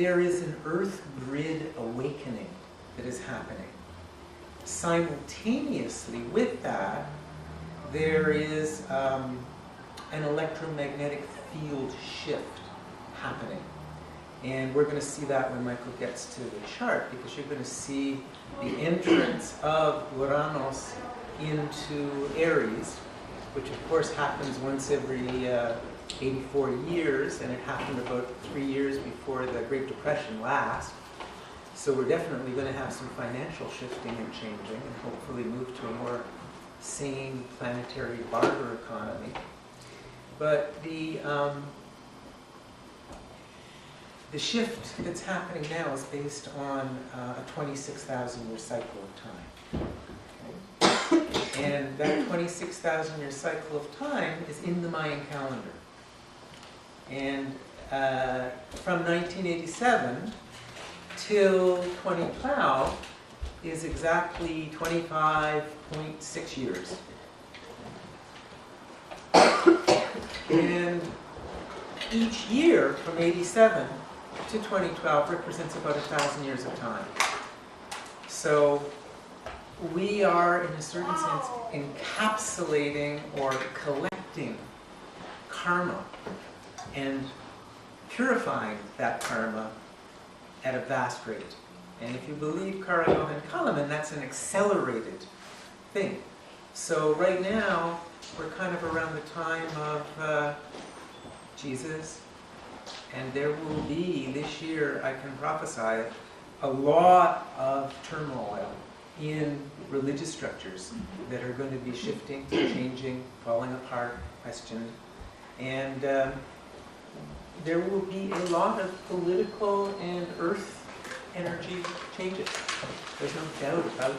there is an Earth grid awakening that is happening. Simultaneously with that, there is an electromagnetic field shift happening. And we're going to see that when Michael gets to the chart, because you're going to see the entrance of Uranus into Aries, which of course happens once every 84 years, and it happened about 3 years before the Great Depression last. So we're definitely going to have some financial shifting and changing, and hopefully move to a more sane planetary barter economy. But the shift that's happening now is based on a 26,000-year cycle of time. Okay? And that 26,000-year cycle of time is in the Mayan calendar. And from 1987 till 2012 is exactly 25.6 years. And each year from 87 to 2012 represents about 1,000 years of time. So we are, in a certain sense, encapsulating or collecting karma and purifying that karma at a vast rate. And if you believe Cohen Cohen, that's an accelerated thing. So right now, we're kind of around the time of Jesus, and there will be, this year, I can prophesy, a lot of turmoil in religious structures that are going to be shifting, changing, falling apart, questioned. And there will be a lot of political and earth energy changes. There's no doubt about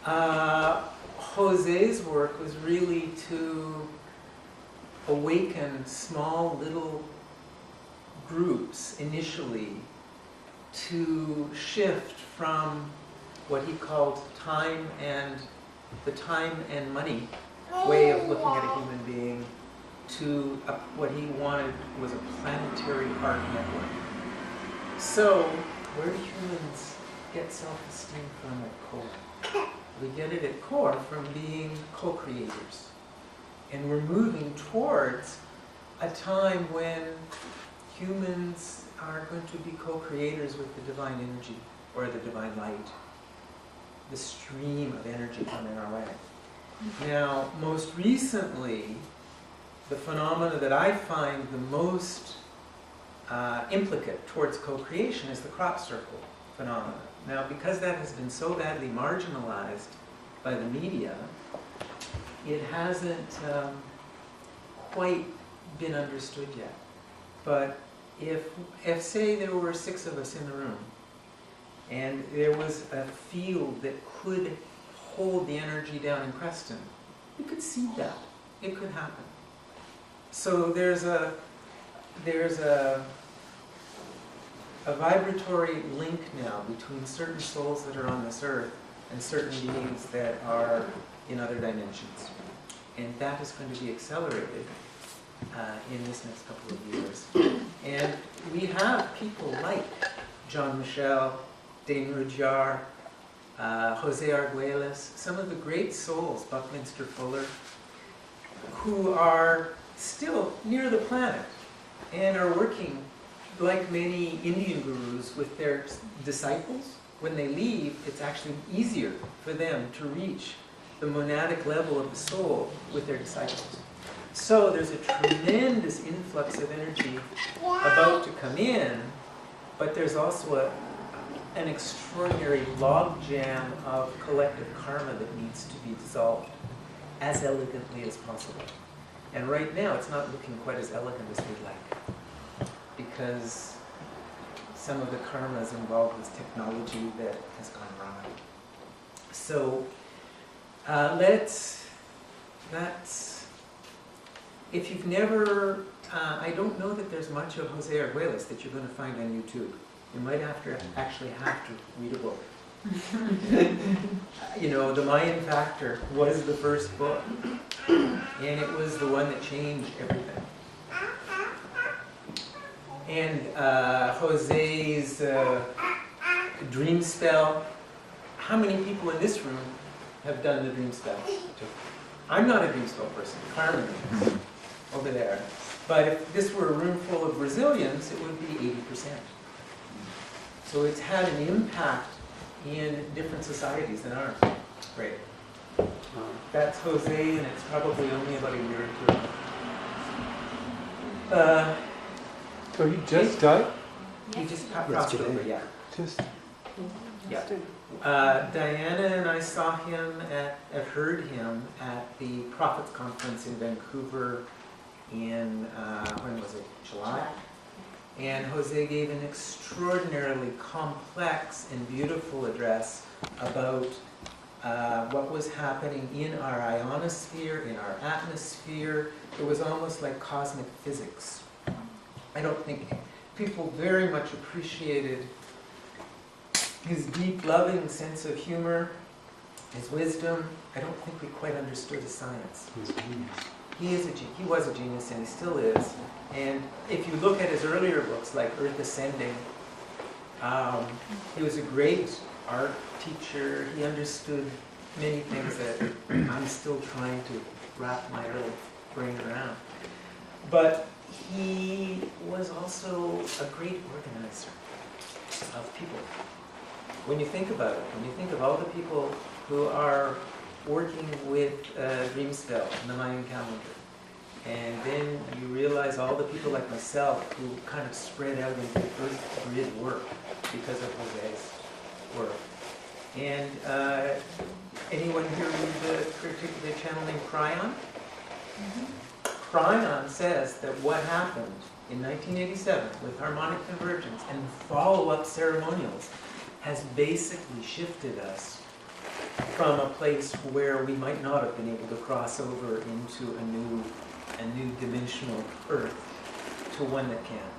that. Jose's work was really to awaken small little groups initially to shift from what he called the time and money way of looking at a human being to what he wanted was a planetary art network. So, where do humans get self-esteem from at core? We get it at core from being co-creators. And we're moving towards a time when humans are going to be co-creators with the divine energy, or the divine light, the stream of energy coming our way. Now, most recently, the phenomena that I find the most implicate towards co-creation is the crop circle phenomena. Now, because that has been so badly marginalized by the media, it hasn't quite been understood yet. But if say there were 6 of us in the room, and there was a field that could hold the energy down in Creston, you could see that. It could happen. So there's a vibratory link now between certain souls that are on this earth and certain beings that are in other dimensions. And that is going to be accelerated in this next couple of years. And we have people like John Michel, Dane Rudhyar, Jose Arguelles, some of the great souls, Buckminster Fuller, who are still near the planet and are working like many Indian gurus with their disciples. When they leave, it's actually easier for them to reach the monadic level of the soul with their disciples. So there's a tremendous influx of energy about to come in, but there's also an extraordinary logjam of collective karma that needs to be dissolved as elegantly as possible. And right now, it's not looking quite as elegant as we'd like, because some of the karma is involved with technology that has gone wrong. So if you've never, I don't know that there's much of Jose Arguelles that you're going to find on YouTube. You might actually have to read a book. You know, The Mayan Factor was the first book, and it was the one that changed everything. And Jose's dream spell. How many people in this room have done the dream spell? I'm not a dream spell person. Carmen is over there. But if this were a room full of Brazilians, it would be 80%. So it's had an impact in different societies than ours. Great. That's Jose, and it's probably only about a year or two. So he just died? He just crossed over, yeah. Just. Yeah. Diana and I saw him heard him at the Prophets Conference in Vancouver in, when was it, July? And Jose gave an extraordinarily complex and beautiful address about what was happening in our ionosphere, in our atmosphere. It was almost like cosmic physics. I don't think people very much appreciated his deep, loving sense of humor, his wisdom. I don't think we quite understood his science. He was a genius, and he still is. And if you look at his earlier books, like Earth Ascending, he was a great art teacher. He understood many things that I'm still trying to wrap my early brain around. But he was also a great organizer of people. When you think about it, when you think of all the people who are working with dream spell in the Mayan calendar, and then you realize all the people like myself who kind of spread out into Earth grid work because of Jose's work. And anyone here read the particular channel named Cryon? Cryon says that what happened in 1987 with Harmonic Convergence and follow-up ceremonials has basically shifted us from a place where we might not have been able to cross over into a new dimensional Earth to one that can.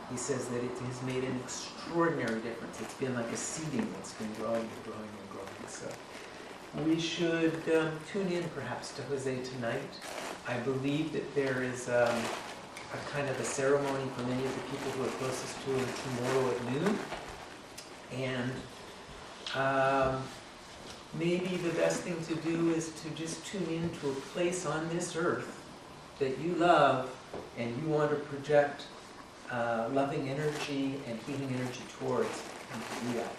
He says that it has made an extraordinary difference. It's been like a seeding that's been growing and growing and growing. So we should tune in perhaps to Jose tonight. I believe that there is a kind of a ceremony for many of the people who are closest to him tomorrow at noon. And maybe the best thing to do is to just tune in to a place on this earth that you love and you want to project loving energy and healing energy towards, and to do that.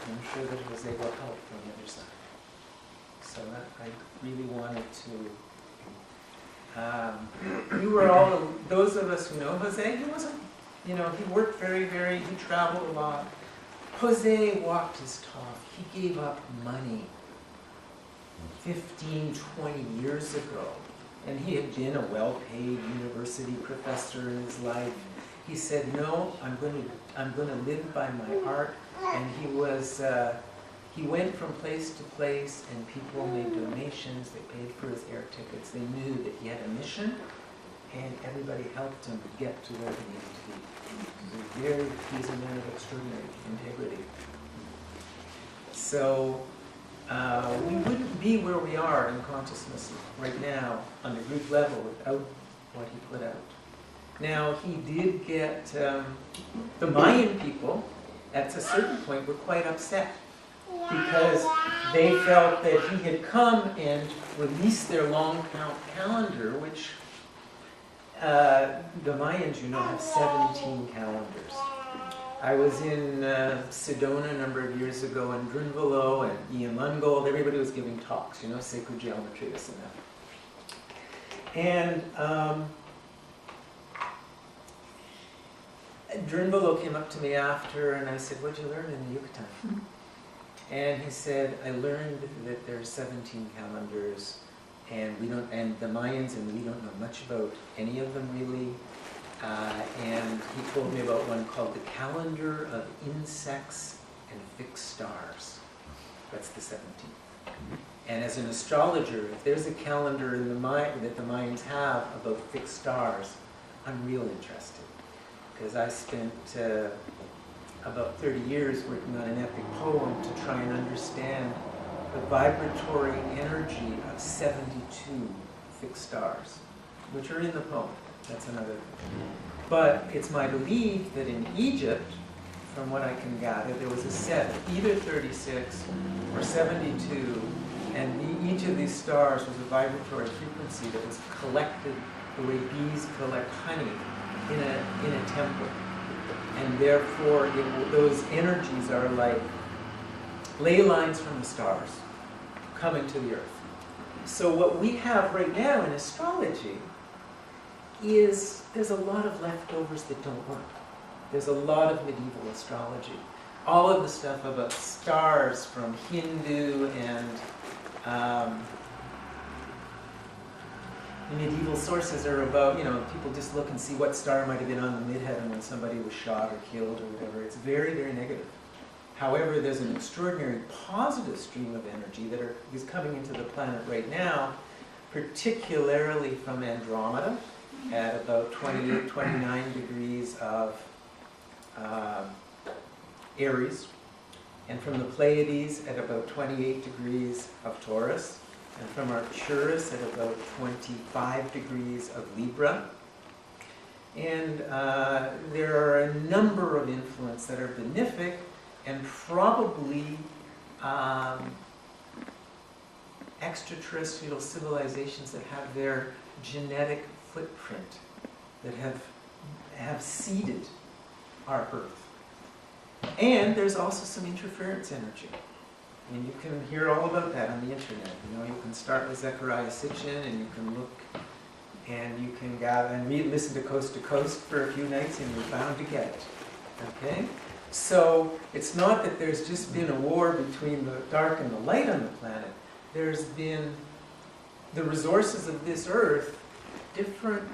And I'm sure that Jose will help from the other side. So I really wanted to... you were all, those of us who know Jose, he wasn't, he worked very, he traveled a lot. Jose walked his talk. He gave up money 15, 20 years ago. And he had been a well-paid university professor in his life. He said, no, I'm going to live by my art. And he went from place to place, and people made donations. They paid for his air tickets. They knew that he had a mission, and everybody helped him to get to where he needed to be. He's a man of extraordinary integrity. So we wouldn't be where we are in consciousness right now on the group level without what he put out. Now, he did get the Mayan people at a certain point were quite upset because they felt that he had come and released their long count calendar, which the Mayans, have 17 calendars. I was in Sedona a number of years ago, and Drunvalo and Ian Lungold, everybody was giving talks, sacred geometry, this and that. And Drunvalo came up to me after, and I said, what'd you learn in the Yucatan? And he said, I learned that there are 17 calendars, and the Mayans, and we don't know much about any of them really. And he told me about one called the Calendar of Insects and Fixed Stars. That's the 17th. And as an astrologer, if there's a calendar in that the Mayans have about fixed stars, I'm real interested. Because I spent about 30 years working on an epic poem to try and understand the vibratory energy of 72 fixed stars, which are in the poem. That's another thing. But it's my belief that in Egypt, from what I can gather, there was a set of either 36 or 72, and each of these stars was a vibratory frequency that was collected the way bees collect honey in a temple. And therefore, those energies are like ley lines from the stars coming to the earth. So what we have right now in astrology is there's a lot of leftovers that don't work. There's a lot of medieval astrology. All of the stuff about stars from Hindu and medieval sources are about, people just look and see what star might have been on the midheaven when somebody was shot or killed or whatever. It's very, very negative. However, there's an extraordinary positive stream of energy that is coming into the planet right now, particularly from Andromeda at about 28, 29 degrees of Aries, and from the Pleiades at about 28 degrees of Taurus, and from Arcturus at about 25 degrees of Libra. And there are a number of influences that are benefic and probably extraterrestrial civilizations that have their genetic footprint, that have seeded our Earth. And there's also some interference energy. And you can hear all about that on the internet. You can start with Zecharia Sitchin, and you can look, and you can gather and listen to Coast for a few nights, and you're bound to get it. Okay? So it's not that there's just been a war between the dark and the light on the planet. There's been the resources of this Earth, different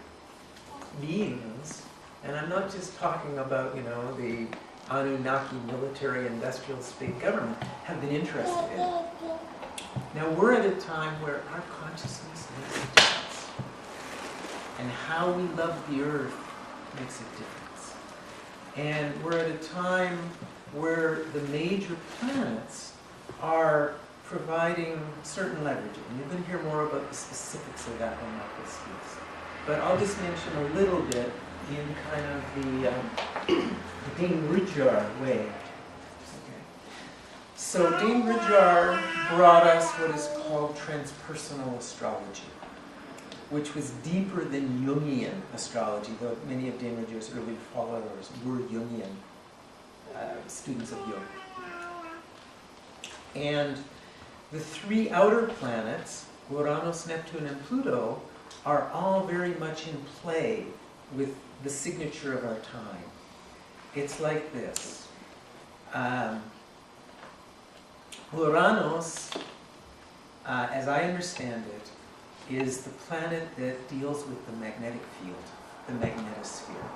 beings, and I'm not just talking about, the Anunnaki military industrial state government, have been interested in. Now we're at a time where our consciousness makes a difference. And how we love the Earth makes a difference. And we're at a time where the major planets are providing certain leverage. And you're going to hear more about the specifics of that when Michael speaks. But I'll just mention a little bit in kind of the Dane Rudhyar way. Okay. So Dane Rudhyar brought us what is called transpersonal astrology, which was deeper than Jungian astrology, though many of Dane Rudhyar's early followers were Jungian students of Jung. And the three outer planets, Uranus, Neptune, and Pluto, are all very much in play with the signature of our time. It's like this. Uranus, as I understand it, is the planet that deals with the magnetic field, the magnetosphere.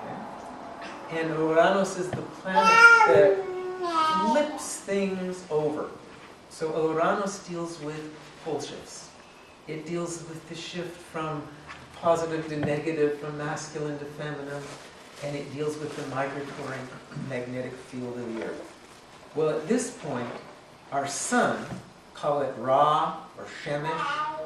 Okay? And Uranus is the planet that flips things over. So Uranus deals with pole shifts. It deals with the shift from positive to negative, from masculine to feminine, and it deals with the migratory magnetic field of the Earth. Well, at this point, our sun, call it Ra, or Shemesh,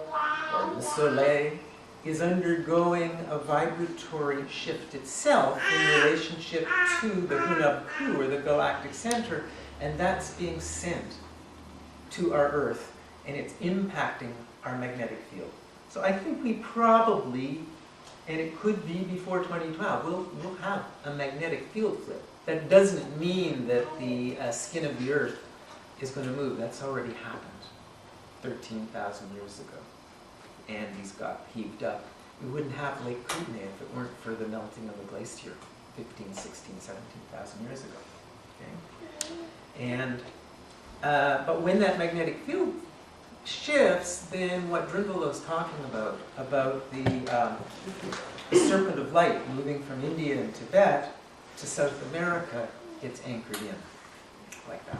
or the Soleil, is undergoing a vibratory shift itself in relationship to the Hunab-Ku, or the galactic center, and that's being sent to our Earth, and it's impacting our magnetic field. So I think we probably, and it could be before 2012, we'll have a magnetic field flip. That doesn't mean that the skin of the Earth is going to move. That's already happened 13,000 years ago. Andes got heaved up. We wouldn't have Lake Kootenai if it weren't for the melting of the glacier 15, 16, 17,000 years ago. Okay? And, but when that magnetic field shifts, then what Drunvalo's talking about the serpent of light moving from India and Tibet to South America, it's anchored in, like that.